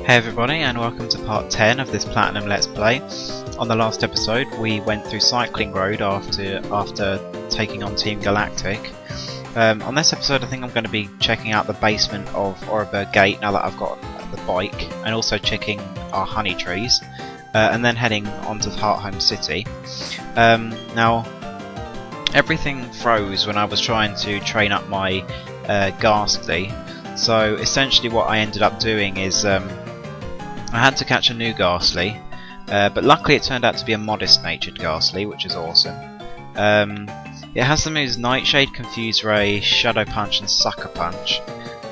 Hey everybody, and welcome to part 10 of this Platinum Let's Play. On the last episode we went through Cycling Road after taking on Team Galactic. On this episode I think I'm going to be checking out the basement of Oreburgh Gate now that I've got the bike, and also checking our honey trees, and then heading on to Hearthome City. Now everything froze when I was trying to train up my Ghastly, so essentially what I ended up doing is I had to catch a new Ghastly, but luckily it turned out to be a modest-natured Ghastly, which is awesome. It has the moves Nightshade, Confuse Ray, Shadow Punch and Sucker Punch.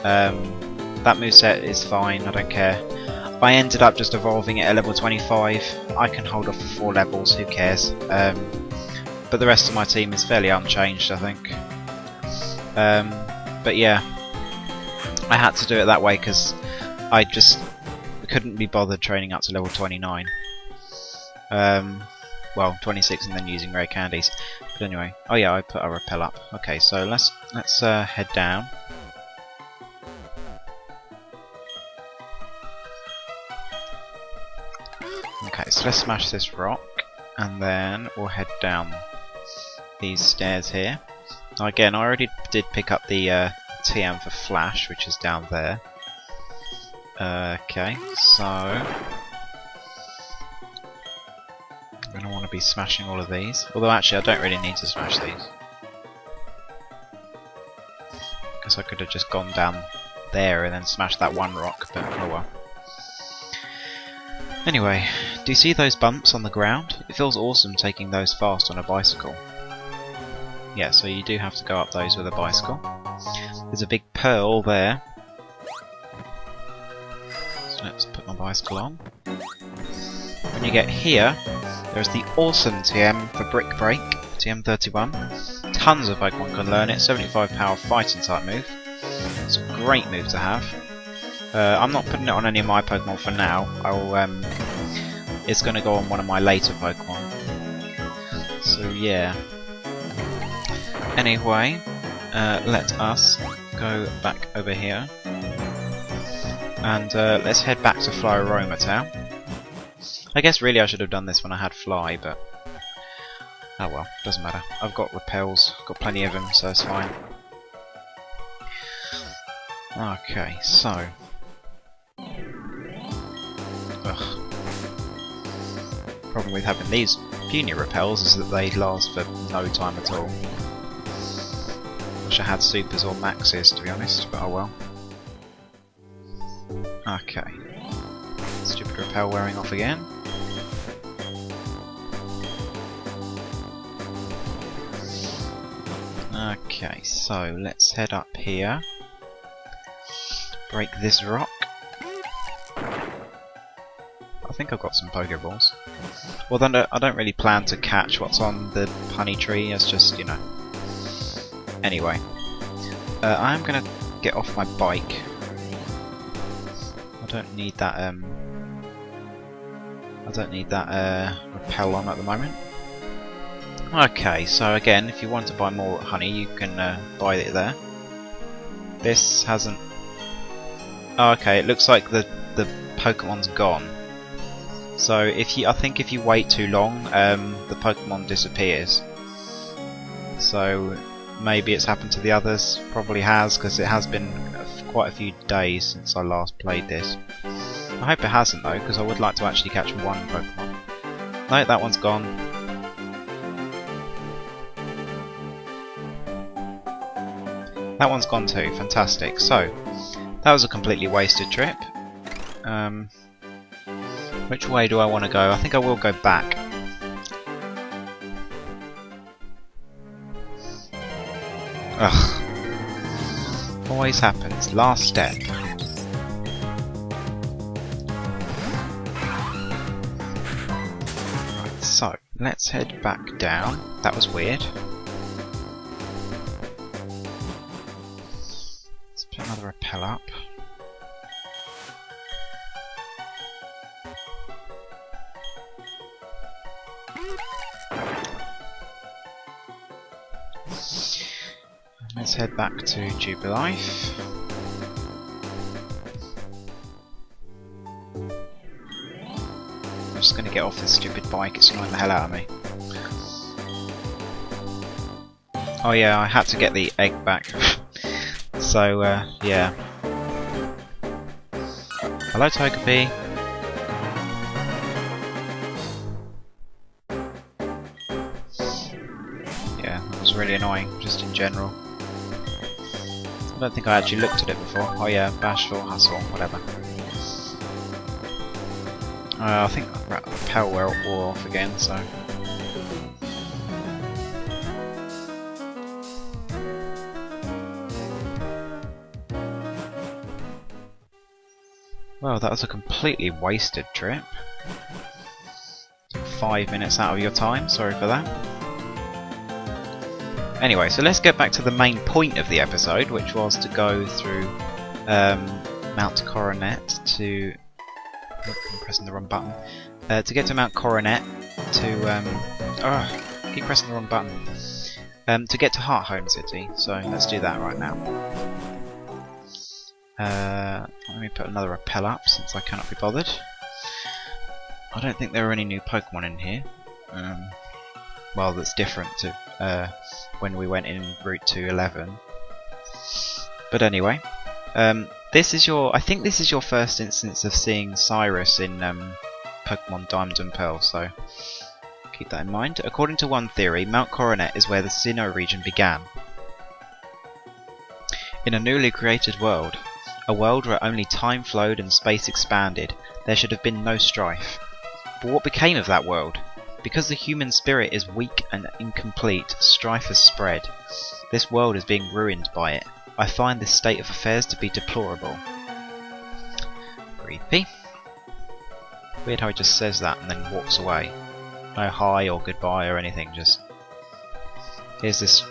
That moveset is fine, I don't care. I ended up just evolving it at level 25. I can hold off for 4 levels, who cares. But the rest of my team is fairly unchanged, I think. But yeah, I had to do it that way because I just couldn't be bothered training up to level 29. Well, 26 and then using rare candies. But anyway, oh yeah, I put a repel up. Okay, so let's head down. Okay, so let's smash this rock, and then we'll head down these stairs here. Now again, I already did pick up the TM for Flash, which is down there. Okay, so I'm going to want to be smashing all of these. Although actually I don't really need to smash these, because I could have just gone down there and then smashed that one rock, but oh well. Anyway, do you see those bumps on the ground? It feels awesome taking those fast on a bicycle. Yeah, so you do have to go up those with a bicycle. There's a big pearl there. So let's put my bicycle on. When you get here, there's the awesome TM for Brick Break, TM31. Tons of Pokemon can learn it, 75 power fighting type move. It's a great move to have. I'm not putting it on any of my Pokemon for now. It's going to go on one of my later Pokemon. So yeah. Anyway, let us go back over here, and let's head back to Flareon Town. I guess really I should have done this when I had Fly, but oh well, doesn't matter. I've got repels, got plenty of them, so it's fine. Okay, so problem with having these puny repels is that they last for no time at all. Wish I had supers or maxes, to be honest, but oh well. Okay. Stupid repel wearing off again. Okay, so let's head up here. Break this rock. I think I've got some Pokeballs. Well, then I don't really plan to catch what's on the honey tree, it's just, you know. Anyway, I'm gonna get off my bike. I don't need that. Repel on at the moment. Okay, so again, if you want to buy more honey, you can buy it there. This hasn't. Oh, okay, it looks like the Pokemon's gone. So I think if you wait too long, the Pokemon disappears. So maybe it's happened to the others. Probably has, because it has been quite a few days since I last played this. I hope it hasn't though, because I would like to actually catch one Pokemon. No, that one's gone. That one's gone too. Fantastic. So that was a completely wasted trip. Which way do I want to go? I think I will go back. Ugh. Always happens. Last step. Right, so, let's head back down. That was weird. Let's put another repel up. Let's head back to Jubilife. just going to get off this stupid bike, it's annoying the hell out of me. Oh yeah, I had to get the egg back. So, yeah. Hello, Togepi. Yeah, that was really annoying, just in general. I don't think I actually looked at it before. Oh yeah, Bashful, Hustle, whatever. I think Pell wore off again, so... Well, that was a completely wasted trip. Took 5 minutes out of your time, sorry for that. Anyway, so let's get back to the main point of the episode, which was to go through Mount Coronet to... I'm pressing the wrong button. To get to Mount Coronet to... keep pressing the wrong button. To get to Hearthome City, so let's do that right now. Let me put another repel up since I cannot be bothered. I don't think there are any new Pokemon in here. Well, that's different to when we went in Route 211. But anyway, this is I think this is your first instance of seeing Cyrus in Pokemon Diamond and Pearl, so keep that in mind. According to one theory, Mount Coronet is where the Sinnoh region began. In a newly created world, a world where only time flowed and space expanded, there should have been no strife. But what became of that world? Because the human spirit is weak and incomplete, strife has spread. This world is being ruined by it. I find this state of affairs to be deplorable. Creepy. Weird how he just says that and then walks away. No hi or goodbye or anything, just... Here's this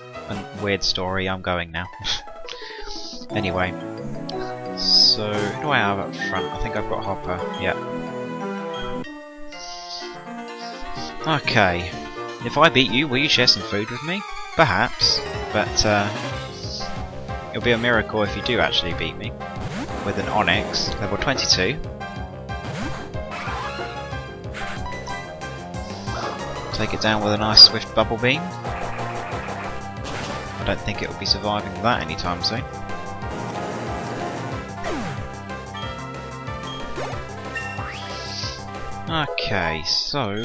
weird story, I'm going now. Anyway. So, who do I have up front? I think I've got Hopper, yeah. Okay. If I beat you, will you share some food with me? Perhaps, but it'll be a miracle if you do actually beat me. With an Onyx, level 22. Take it down with a nice swift bubble beam. I don't think it will be surviving that anytime soon. Okay, so...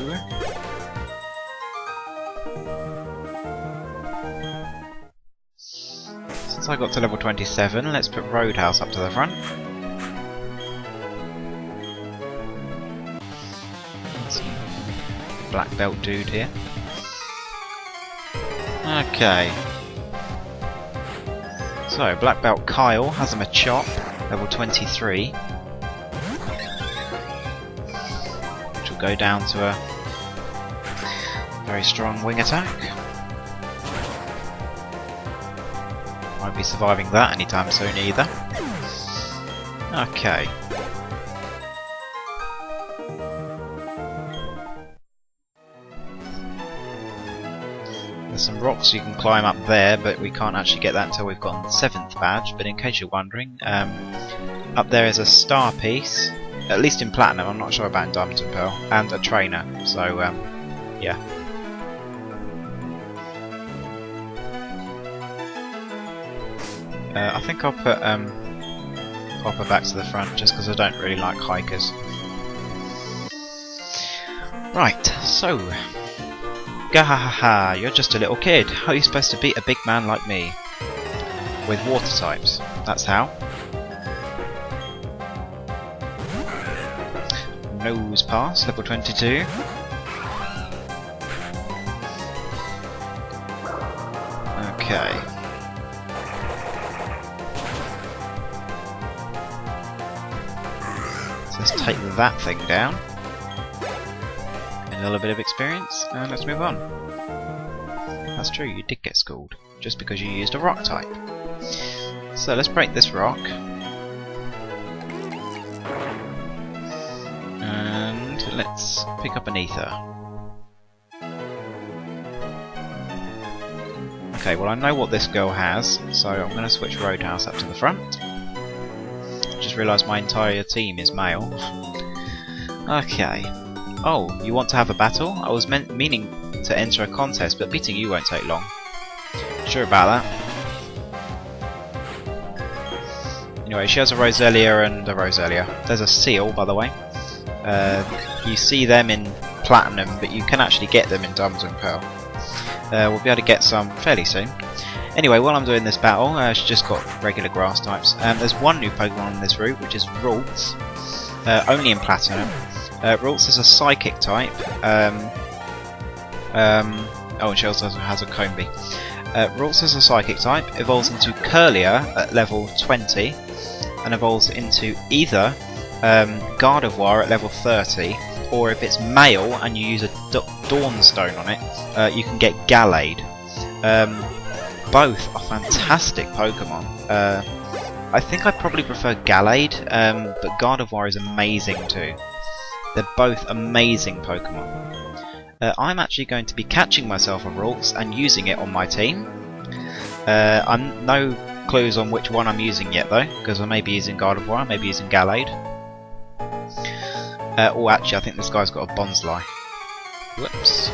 Since I got to level 27, let's put Roadhouse up to the front. Some black belt dude here. Okay. So, black belt Kyle has him a chop, level 23. Go down to a very strong wing attack. Won't be surviving that anytime soon either. Okay. There's some rocks you can climb up there, but we can't actually get that until we've gotten the 7th badge. But in case you're wondering, up there is a star piece. At least in Platinum, I'm not sure about in Diamond and Pearl, and a trainer, so yeah. I think I'll put Hopper back to the front just because I don't really like hikers. Right, so gahahaha, you're just a little kid. How are you supposed to beat a big man like me? With water types, that's how. Nose pass, level 22. Okay. So let's take that thing down. A little bit of experience, and let's move on. That's true, you did get schooled, just because you used a rock type. So let's break this rock. Let's pick up an ether. Okay, well I know what this girl has, so I'm going to switch Roadhouse up to the front. Just realised my entire team is male. Okay, Oh, you want to have a battle? I was meaning to enter a contest, but beating you won't take long. Sure about that. Anyway, she has a Roselia and a Roselia. There's a seal, by the way. You see them in Platinum, but you can actually get them in Diamonds and Pearl. We'll be able to get some fairly soon. Anyway, while I'm doing this battle, she's just got regular grass types. There's one new Pokemon on this route, which is Ralts. Only in Platinum. Ralts is a Psychic type. Oh, and she also has a Combee. Ralts is a Psychic type, evolves into Curlier at level 20, and evolves into either Gardevoir at level 30, or if it's male and you use a Dawnstone on it, you can get Gallade. Both are fantastic Pokemon. I think I probably prefer Gallade, but Gardevoir is amazing too. They're both amazing Pokemon. I'm actually going to be catching myself a Ralts and using it on my team. I'm no clues on which one I'm using yet though, because I may be using Gardevoir, I may be using Gallade. Oh, actually, I think this guy's got a Bonsly. Whoops.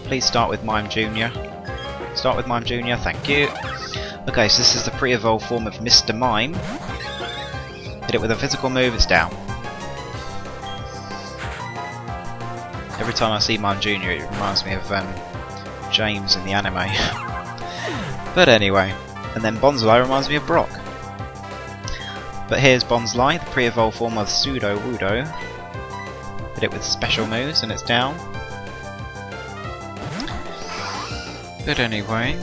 Please start with Mime Jr. Start with Mime Jr., thank you. Okay, so this is the pre-evolved form of Mr. Mime. Hit it with a physical move, it's down. Every time I see Mime Jr. it reminds me of James in the anime. But anyway, and then Bonsly reminds me of Brock. But here's Bonsly, the pre-evolved form of Sudowoodo. Hit it with special moves and it's down. But anyway.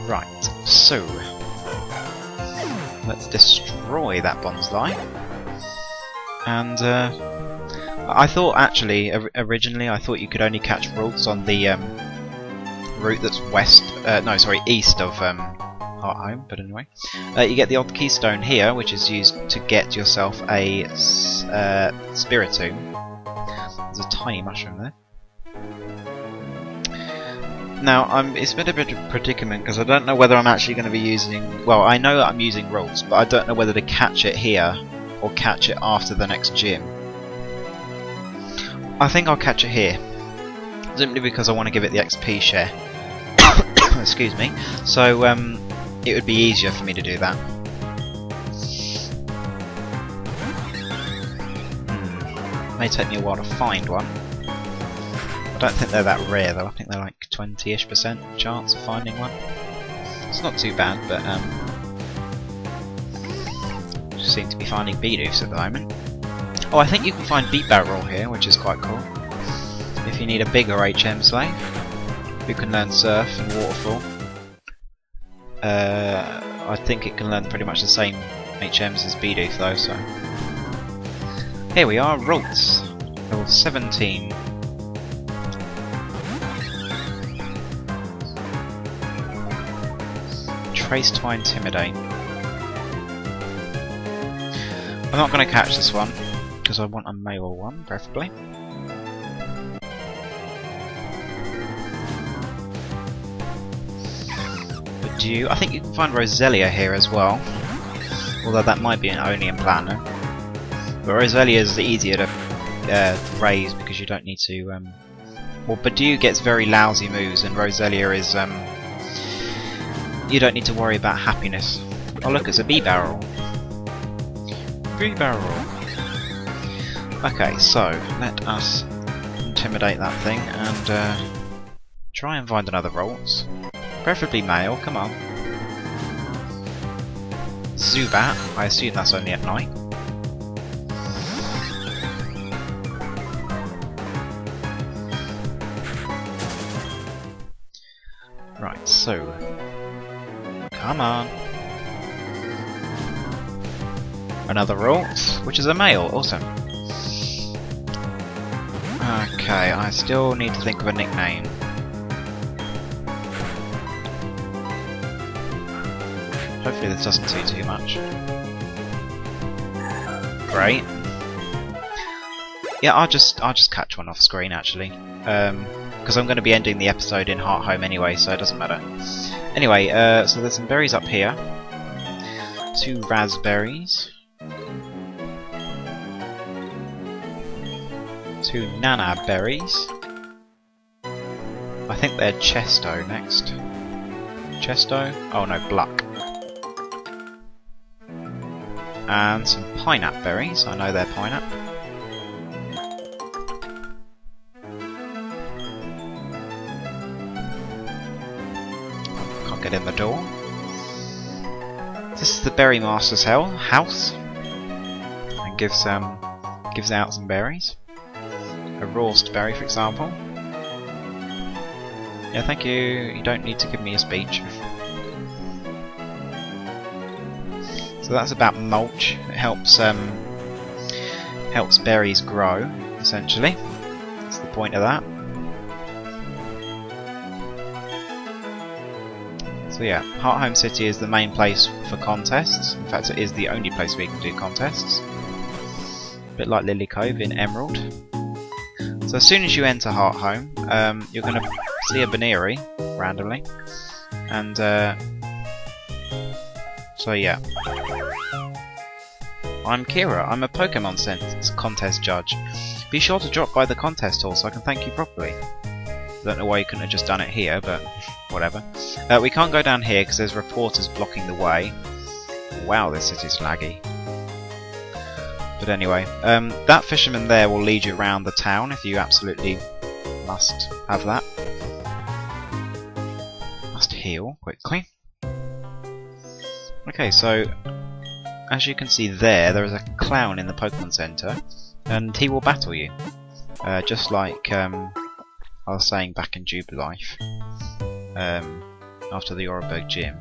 Right, so let's destroy that Bonsly. And I thought actually, originally I thought you could only catch Ralts on the route that's east of Hearthome, but anyway. You get the odd keystone here, which is used to get yourself a Spiritomb. There's a tiny mushroom there. Now, it's been a bit of a predicament because I don't know whether I'm actually going to be using... Well, I know that I'm using Ralts, but I don't know whether to catch it here or catch it after the next gym. I think I'll catch it here, simply because I want to give it the XP share. Excuse me. So, it would be easier for me to do that. May take me a while to find one. I don't think they're that rare though. I think they're like 20-ish% chance of finding one. It's not too bad, but just seem to be finding Beedooths at the moment. Oh, I think you can find Beat Barrel here, which is quite cool. If you need a bigger HM slave, who can learn Surf and Waterfall. I think it can learn pretty much the same HMs as Beedooth though, so... Here we are, Ralts, level 17. Trace to Intimidate. I'm not going to catch this one, because I want a male one, preferably. I think you can find Roselia here as well, although that might be only in Platinum. But Roselia is easier to raise because you don't need to. Well, Badoo gets very lousy moves, and Roselia is you don't need to worry about happiness. Oh look, it's a bee barrel. Bee barrel. Okay, so let us intimidate that thing and try and find another Ralts. Preferably male, come on. Zubat, I assume that's only at night. Right, so... Come on. Another Ralts, which is a male, awesome. Okay, I still need to think of a nickname. Hopefully this doesn't do too much. Great. Yeah, I'll just catch one off screen actually. because I'm going to be ending the episode in Hearthome anyway, so it doesn't matter. Anyway, so there's some berries up here. 2 raspberries. 2 nana berries. I think they're Chesto next. Chesto? Oh no, Bluck. And some pineapple berries. I know they're pineapple. Can't get in the door. This is the Berry Master's house. And gives out some berries. A roast berry, for example. Yeah, thank you. You don't need to give me a speech. So that's about mulch. It helps berries grow, essentially. That's the point of that. So yeah, Hearthome City is the main place for contests. In fact, it is the only place where you can do contests. A bit like Lily Cove in Emerald. So as soon as you enter Hearthome, you're going to see a Baneri randomly, and so yeah. I'm Kira. I'm a Pokémon contest judge. Be sure to drop by the contest hall so I can thank you properly. Don't know why you couldn't have just done it here, but whatever. We can't go down here because there's reporters blocking the way. Wow, this city's laggy. But anyway, that fisherman there will lead you around the town if you absolutely must have that. Must heal quickly. Okay, so as you can see there is a clown in the Pokemon Center, and he will battle you. Just like I was saying back in Jubilife, after the Oreburg gym.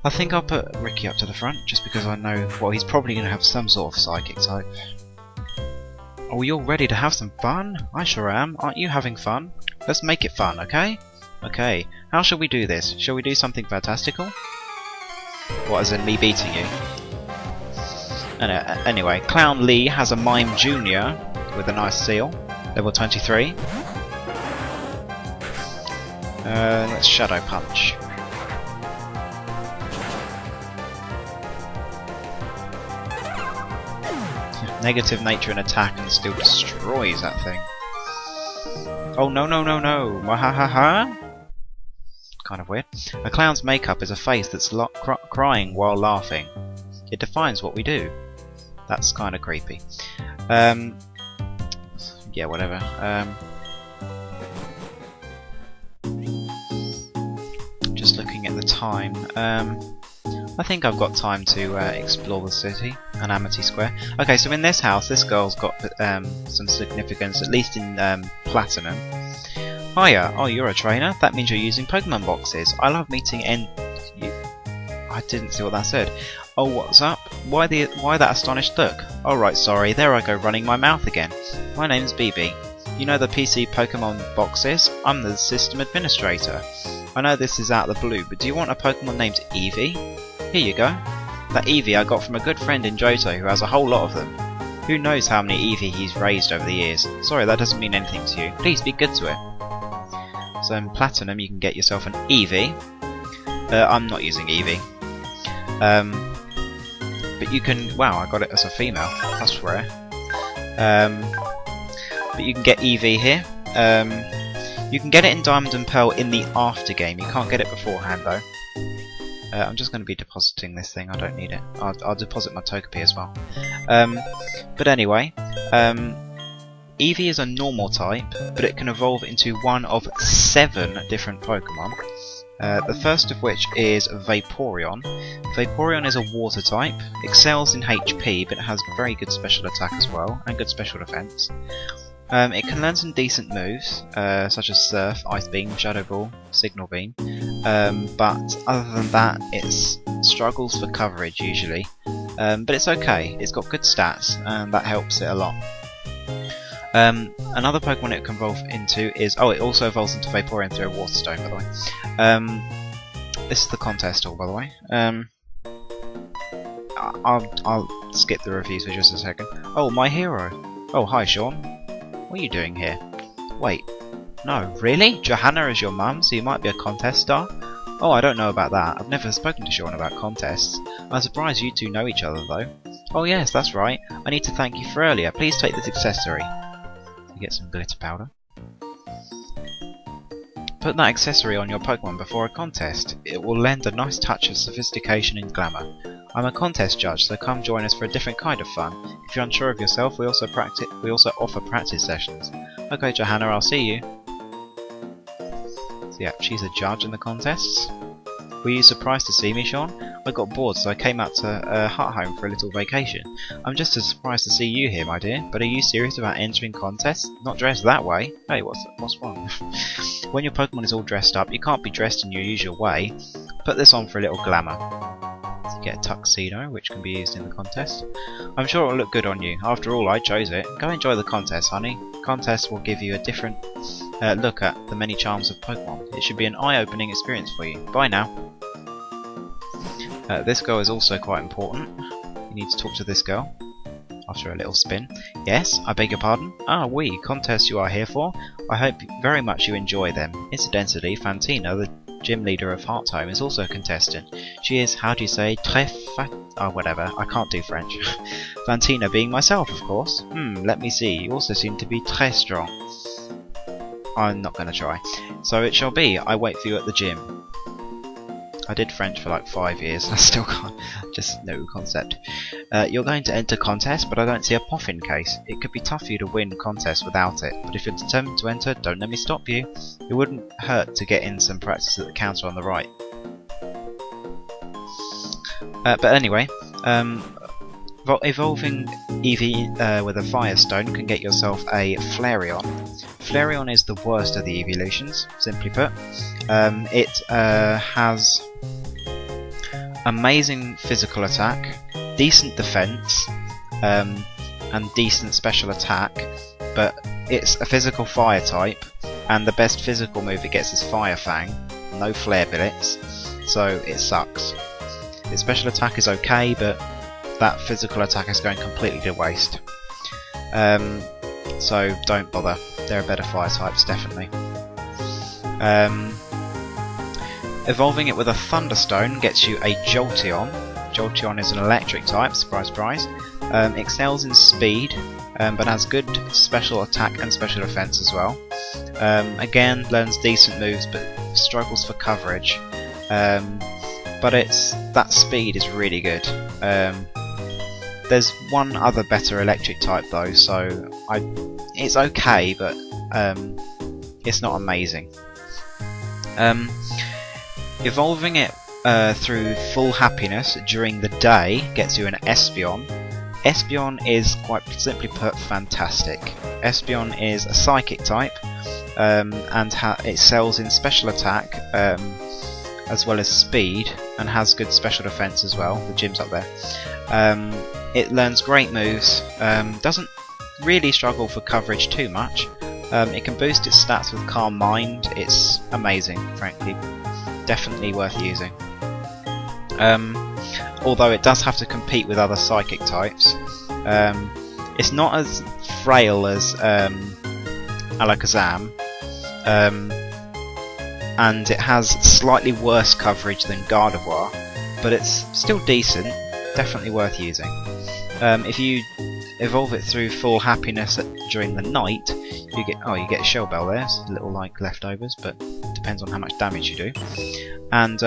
I think I'll put Ricky up to the front, just because I know, well, he's probably going to have some sort of psychic type. Oh, you're ready to have some fun? I sure am. Aren't you having fun? Let's make it fun, okay? Okay, how shall we do this? Shall we do something fantastical? What, as in me beating you? Anyway, Clown Lee has a Mime Junior with a nice seal. Level 23. Let's Shadow Punch. Negative nature and attack, and still destroys that thing. Oh no no no no! Wahahaha! Kind of weird. A clown's makeup is a face that's crying while laughing. It defines what we do. That's kind of creepy. Yeah, whatever. Just looking at the time. I think I've got time to explore the city and Amity Square. Okay, so in this house, this girl's got some significance, at least in Platinum. Hiya, oh, you're a trainer? That means you're using Pokemon boxes. I love meeting I didn't see what that said. Oh, what's up? Why that astonished look? Oh right, sorry, there I go running my mouth again. My name's BB. You know the PC Pokemon boxes? I'm the system administrator. I know this is out of the blue, but do you want a Pokemon named Evie? Here you go. That Evie I got from a good friend in Johto who has a whole lot of them. Who knows how many Evie he's raised over the years. Sorry, that doesn't mean anything to you. Please be good to it. So in Platinum you can get yourself an Evie. I'm not using Evie. But you can... Wow, I got it as a female. That's rare. But you can get Evie here. You can get it in Diamond and Pearl in the after game. You can't get it beforehand though. I'm just going to be depositing this thing. I don't need it. I'll deposit my Togepi as well. But anyway, Eevee is a normal type, but it can evolve into one of 7 different Pokemon. The first of which is Vaporeon. Vaporeon is a water type, excels in HP, but it has very good special attack as well, and good special defense. It can learn some decent moves, such as Surf, Ice Beam, Shadow Ball, Signal Beam, but other than that it struggles for coverage usually, but it's okay, it's got good stats and that helps it a lot. Another Pokemon it can evolve into is... Oh, it also evolves into Vaporeon through a Water Stone, by the way. This is the contest hall, by the way. I'll skip the reviews for just a second. Oh, my hero! Oh, hi Sean. What are you doing here? Wait, No, really? Johanna is your mum, so you might be a contest star? Oh, I don't know about that. I've never spoken to Sean about contests. I'm surprised you two know each other, though. Oh yes, that's right. I need to thank you for earlier. Please take this accessory. You get some glitter powder. Put that accessory on your Pokemon before a contest. It will lend a nice touch of sophistication and glamour. I'm a contest judge, so come join us for a different kind of fun. If you're unsure of yourself, we also offer practice sessions. Okay, Johanna, I'll see you. So yeah, she's a judge in the contests. Were you surprised to see me, Sean? I got bored, so I came out to Hearthome for a little vacation. I'm just as surprised to see you here, my dear. But are you serious about entering contests? Not dressed that way. Hey, what's wrong? When your Pokemon is all dressed up, you can't be dressed in your usual way. Put this on for a little glamour. So you get a tuxedo, which can be used in the contest. I'm sure it'll look good on you. After all, I chose it. Go enjoy the contest, honey. Contests will give you a different look at the many charms of Pokemon. It should be an eye-opening experience for you. Bye now. This girl is also quite important. You need to talk to this girl after a little spin. Yes, I beg your pardon? Ah, oui, contests you are here for. I hope very much you enjoy them. Incidentally, Fantina, the gym leader of Hearthome, is also a contestant. She is, how do you say, whatever, I can't do French. Fantina being myself, of course. Let me see, you also seem to be très strong. I'm not going to try. So it shall be, I wait for you at the gym. I did French for like 5 years, I still can't, just no concept. You're going to enter contests, but I don't see a Poffin case. It could be tough for you to win contests without it, but if you're determined to enter, don't let me stop you. It wouldn't hurt to get in some practice at the counter on the right. But anyway, evolving Evie with a Firestone can get yourself a Flareon. Flareon is the worst of the evolutions, simply put. It has amazing physical attack, decent defense, and decent special attack, but it's a physical fire type, and the best physical move it gets is Fire Fang, no Flare Billets, so it sucks. Its special attack is okay, but that physical attack is going completely to waste. So don't bother. There are better fire types, definitely. Evolving it with a Thunderstone gets you a Jolteon. Jolteon is an electric type, surprise surprise. Excels in speed, but has good special attack and special defense as well. Again, learns decent moves, but struggles for coverage. But that speed is really good. There's one other better electric type though, so it's okay, but it's not amazing. Evolving it through full happiness during the day gets you an Espeon. Espeon is, quite simply put, fantastic. Espeon is a psychic type, and it excels in special attack as well as speed, and has good special defense as well. The gym's up there. It learns great moves, doesn't really struggle for coverage too much. It can boost its stats with Calm Mind. It's amazing, frankly. Definitely worth using. Although it does have to compete with other psychic types. It's not as frail as Alakazam, and it has slightly worse coverage than Gardevoir, but it's still decent, definitely worth using. If you evolve it through full happiness during the night, you get a Shell Bell there, it's a little like leftovers, but depends on how much damage you do. And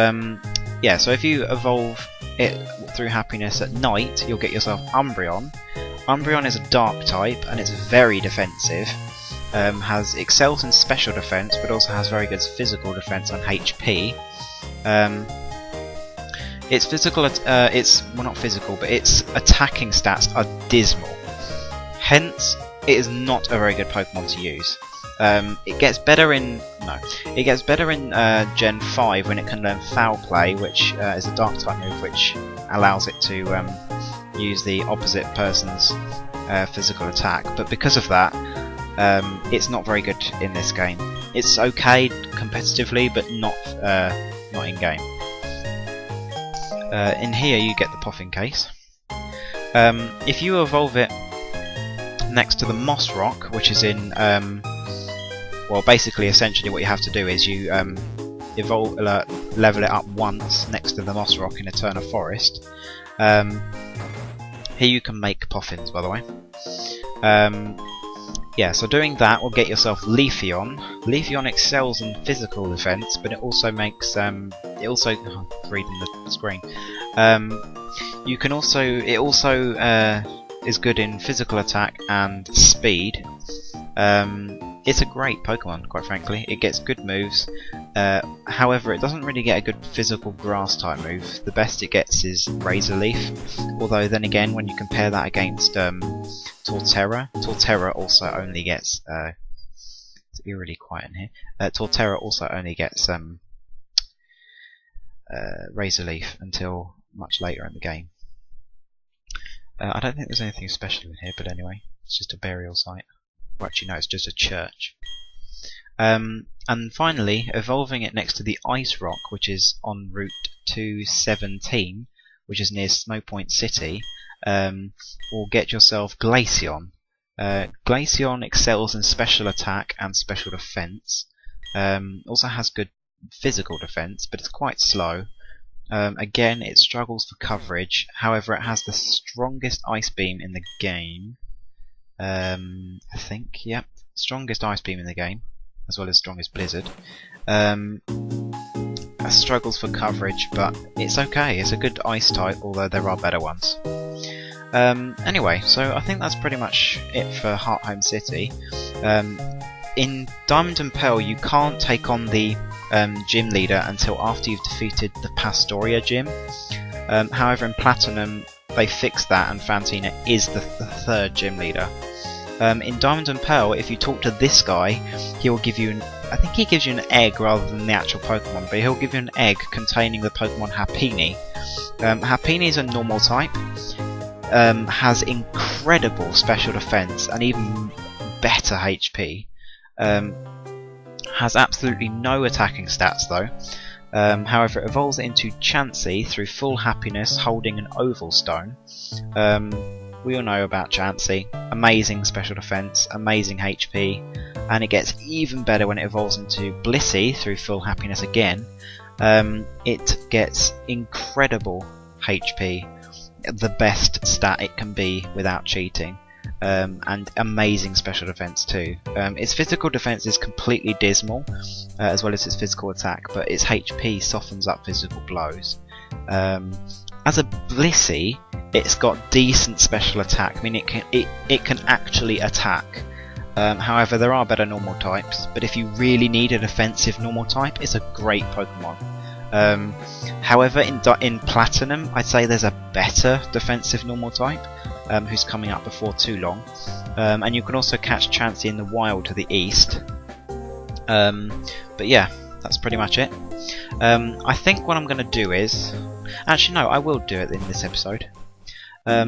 yeah, so if you evolve it through happiness at night, you'll get yourself Umbreon. Umbreon is a dark type and it's very defensive. Has excels in special defense, but also has very good physical defense on HP. Its physical, not physical, but its attacking stats are dismal. Hence, it is not a very good Pokemon to use. It gets better in Gen 5 when it can learn Foul Play, which is a Dark type move, which allows it to use the opposite person's physical attack. But because of that, it's not very good in this game. It's okay competitively, but not in game. In here you get the Poffin case. If you evolve it next to the Moss Rock, which is in well, basically, essentially, what you have to do is you level it up once next to the moss rock in Eterna Forest. Here you can make poffins, by the way. Yeah, so doing that will get yourself Leafeon. Leafeon excels in physical defense, but it also makes reading the screen. It also is good in physical attack and speed. It's a great Pokemon, quite frankly. It gets good moves. However, it doesn't really get a good physical grass type move. The best it gets is Razor Leaf. Although then again, when you compare that against Torterra also only gets it's eerily quiet in here. Torterra also only gets Razor Leaf until much later in the game. I don't think there's anything special in here, but anyway, it's just a burial site. Well, actually, no, it's just a church. And finally, evolving it next to the Ice Rock, which is en route to 17, which is near Snowpoint City, will get yourself Glaceon. Glaceon excels in special attack and special defense. Also has good physical defense, but it's quite slow. Again, it struggles for coverage. However, it has the strongest Ice Beam in the game. I think, yep, strongest Ice Beam in the game, as well as strongest Blizzard. Struggles for coverage, but it's okay. It's a good Ice type, although there are better ones. Anyway, so I think that's pretty much it for Hearthome City. In Diamond and Pearl, you can't take on the gym leader until after you've defeated the Pastoria gym. However, in Platinum, they fixed that, and Fantina is the third gym leader. In Diamond and Pearl, if you talk to this guy, he will give you I think he gives you an egg rather than the actual Pokemon, but he'll give you an egg containing the Pokemon Happiny. Happiny is a normal type, has incredible special defense and even better HP. Has absolutely no attacking stats though. However, it evolves into Chansey through full happiness holding an oval stone. We all know about Chansey. Amazing special defense, amazing HP, and it gets even better when it evolves into Blissey through full happiness again. It gets incredible HP, the best stat it can be without cheating. And amazing special defense too. Its physical defense is completely dismal, as well as its physical attack, but its HP softens up physical blows. As a Blissey, it's got decent special attack. I mean, it can actually attack. However, there are better normal types, but if you really need a defensive normal type, it's a great Pokemon. However, in Platinum, I'd say there's a better defensive normal type, who's coming up before too long. And you can also catch Chansey in the wild to the east. But yeah, that's pretty much it. I think what I'm going to do is... Actually no, I will do it in this episode. I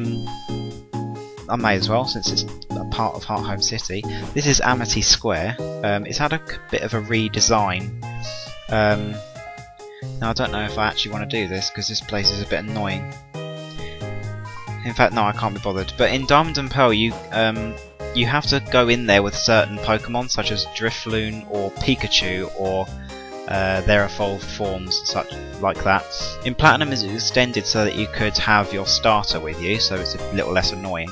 may as well, since it's a part of Hearthome City. This is Amity Square. It's had a bit of a redesign. Now I don't know if I actually want to do this, because this place is a bit annoying. In fact, no, I can't be bothered. But in Diamond and Pearl, you have to go in there with certain Pokemon, such as Drifloon or Pikachu, or their evolved forms, such like that. In Platinum, it's extended so that you could have your starter with you, so it's a little less annoying.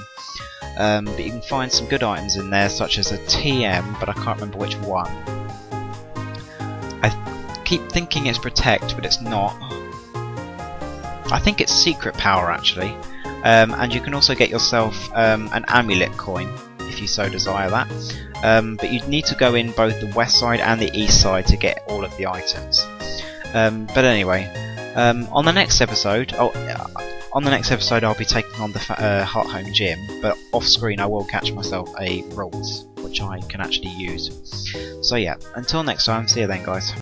But you can find some good items in there, such as a TM, but I can't remember which one. I keep thinking it's Protect, but it's not. I think it's Secret Power, actually. And you can also get yourself an amulet coin if you so desire that. But you'd need to go in both the west side and the east side to get all of the items. But anyway, on the next episode, I'll be taking on the Hearthome Gym. But off screen, I will catch myself a Rolls, which I can actually use. So yeah, until next time, see you then, guys.